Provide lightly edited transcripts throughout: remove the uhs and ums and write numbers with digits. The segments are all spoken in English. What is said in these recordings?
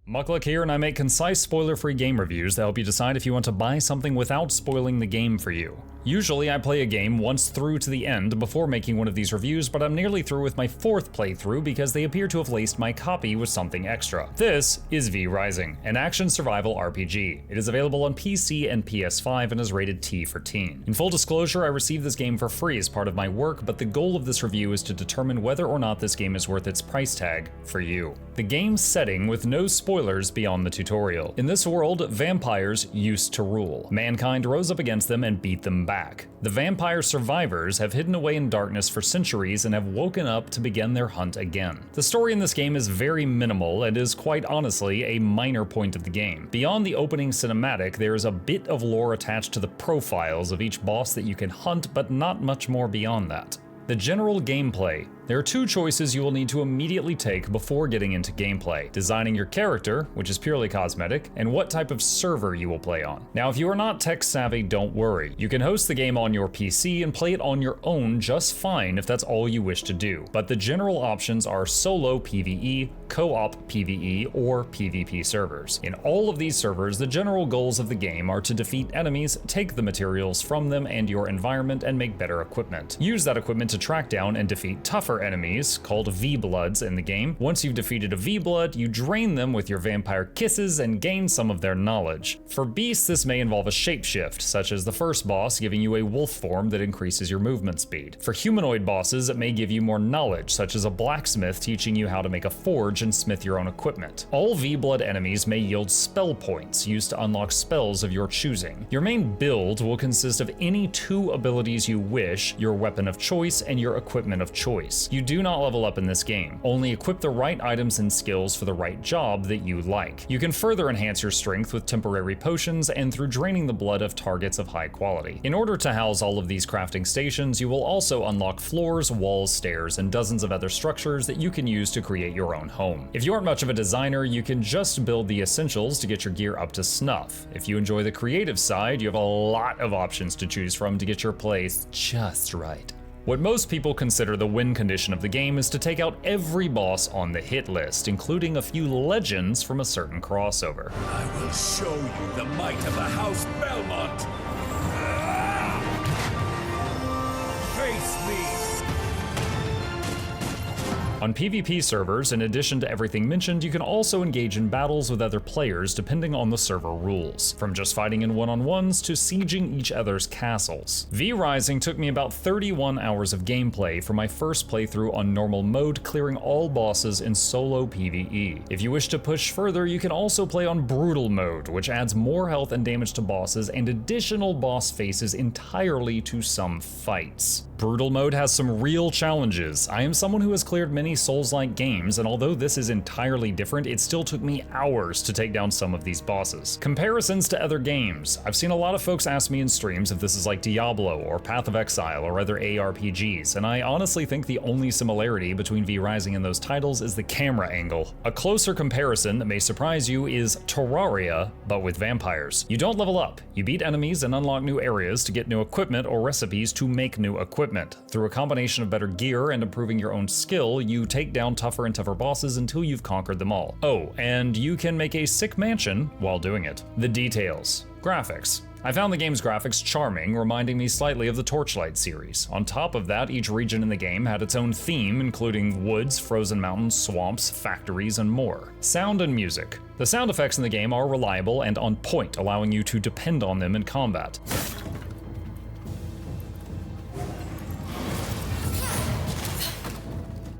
Mukluk here, and I make concise, spoiler-free game reviews that help you decide if you want to buy something without spoiling the game for you. Usually I play a game once through to the end before making one of these reviews, but I'm nearly through with my fourth playthrough because they appear to have laced my copy with something extra. This is V Rising, an action survival RPG. It is available on PC and PS5 and is rated T for teen. In full disclosure, I received this game for free as part of my work, but the goal of this review is to determine whether or not this game is worth its price tag for you. The game's setting with no spoilers beyond the tutorial. In this world, vampires used to rule. Mankind rose up against them and beat them back. The vampire survivors have hidden away in darkness for centuries and have woken up to begin their hunt again. The story in this game is very minimal and is quite honestly a minor point of the game. Beyond the opening cinematic, there is a bit of lore attached to the profiles of each boss that you can hunt, but not much more beyond that. The general gameplay. There are two choices you will need to immediately take before getting into gameplay: designing your character, which is purely cosmetic, and what type of server you will play on. Now, if you are not tech savvy, don't worry. You can host the game on your PC and play it on your own just fine if that's all you wish to do. But the general options are solo PvE, co-op PvE, or PvP servers. In all of these servers, the general goals of the game are to defeat enemies, take the materials from them and your environment, and make better equipment. Use that equipment to track down and defeat tougher enemies, called V-Bloods in the game. Once you've defeated a V-Blood, you drain them with your vampire kisses and gain some of their knowledge. For beasts, this may involve a shapeshift, such as the first boss giving you a wolf form that increases your movement speed. For humanoid bosses, it may give you more knowledge, such as a blacksmith teaching you how to make a forge and smith your own equipment. All V-Blood enemies may yield spell points, used to unlock spells of your choosing. Your main build will consist of any two abilities you wish, your weapon of choice and your equipment of choice. You do not level up in this game, only equip the right items and skills for the right job that you like. You can further enhance your strength with temporary potions and through draining the blood of targets of high quality. In order to house all of these crafting stations, you will also unlock floors, walls, stairs, and dozens of other structures that you can use to create your own home. If you aren't much of a designer, you can just build the essentials to get your gear up to snuff. If you enjoy the creative side, you have a lot of options to choose from to get your place just right. What most people consider the win condition of the game is to take out every boss on the hit list, including a few legends from a certain crossover. I will show you the might of the House Belmont! Face me! On PvP servers, in addition to everything mentioned, you can also engage in battles with other players depending on the server rules, from just fighting in one-on-ones to sieging each other's castles. V Rising took me about 31 hours of gameplay for my first playthrough on normal mode, clearing all bosses in solo PvE. If you wish to push further, you can also play on brutal mode, which adds more health and damage to bosses and additional boss faces entirely to some fights. Brutal mode has some real challenges. I am someone who has cleared many Souls-like games, and although this is entirely different, it still took me hours to take down some of these bosses. Comparisons to other games. I've seen a lot of folks ask me in streams if this is like Diablo or Path of Exile or other ARPGs, and I honestly think the only similarity between V Rising and those titles is the camera angle. A closer comparison that may surprise you is Terraria, but with vampires. You don't level up. You beat enemies and unlock new areas to get new equipment or recipes to make new equipment. Through a combination of better gear and improving your own skill, you take down tougher and tougher bosses until you've conquered them all. Oh, and you can make a sick mansion while doing it. The details. Graphics. I found the game's graphics charming, reminding me slightly of the Torchlight series. On top of that, each region in the game had its own theme, including woods, frozen mountains, swamps, factories, and more. Sound and music. The sound effects in the game are reliable and on point, allowing you to depend on them in combat.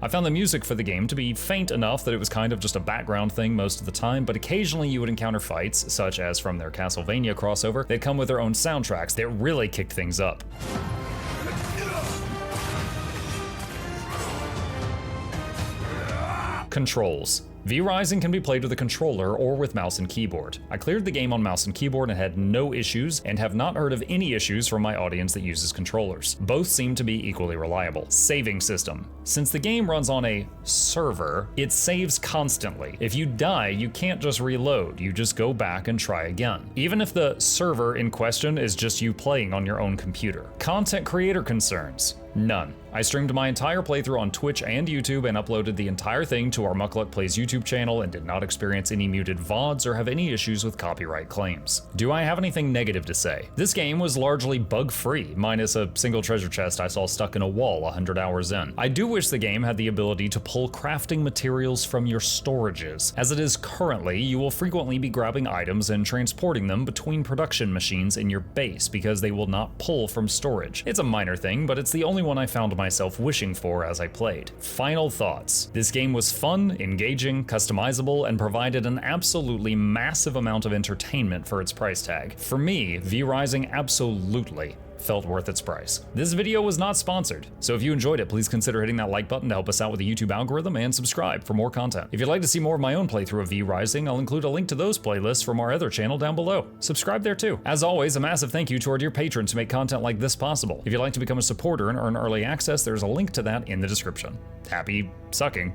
I found the music for the game to be faint enough that it was kind of just a background thing most of the time, but occasionally you would encounter fights, such as from their Castlevania crossover, that come with their own soundtracks that really kicked things up. Controls. V Rising can be played with a controller or with mouse and keyboard. I cleared the game on mouse and keyboard and had no issues, and have not heard of any issues from my audience that uses controllers. Both seem to be equally reliable. Saving system. Since the game runs on a server, it saves constantly. If you die, you can't just reload, you just go back and try again. Even if the server in question is just you playing on your own computer. Content creator concerns. None. I streamed my entire playthrough on Twitch and YouTube and uploaded the entire thing to our Muckluck Plays YouTube channel and did not experience any muted VODs or have any issues with copyright claims. Do I have anything negative to say? This game was largely bug-free, minus a single treasure chest I saw stuck in a wall 100 hours in. I do wish the game had the ability to pull crafting materials from your storages. As it is currently, you will frequently be grabbing items and transporting them between production machines in your base because they will not pull from storage. It's a minor thing, but it's the only one I found myself wishing for as I played. Final thoughts. This game was fun, engaging, customizable, and provided an absolutely massive amount of entertainment for its price tag. For me, V-Rising absolutely felt worth its price. This video was not sponsored, so if you enjoyed it, please consider hitting that like button to help us out with the YouTube algorithm and subscribe for more content. If you'd like to see more of my own playthrough of V-Rising, I'll include a link to those playlists from our other channel down below. Subscribe there too. As always, a massive thank you to our dear patrons who make content like this possible. If you'd like to become a supporter and earn early access, there's a link to that in the description. Happy sucking.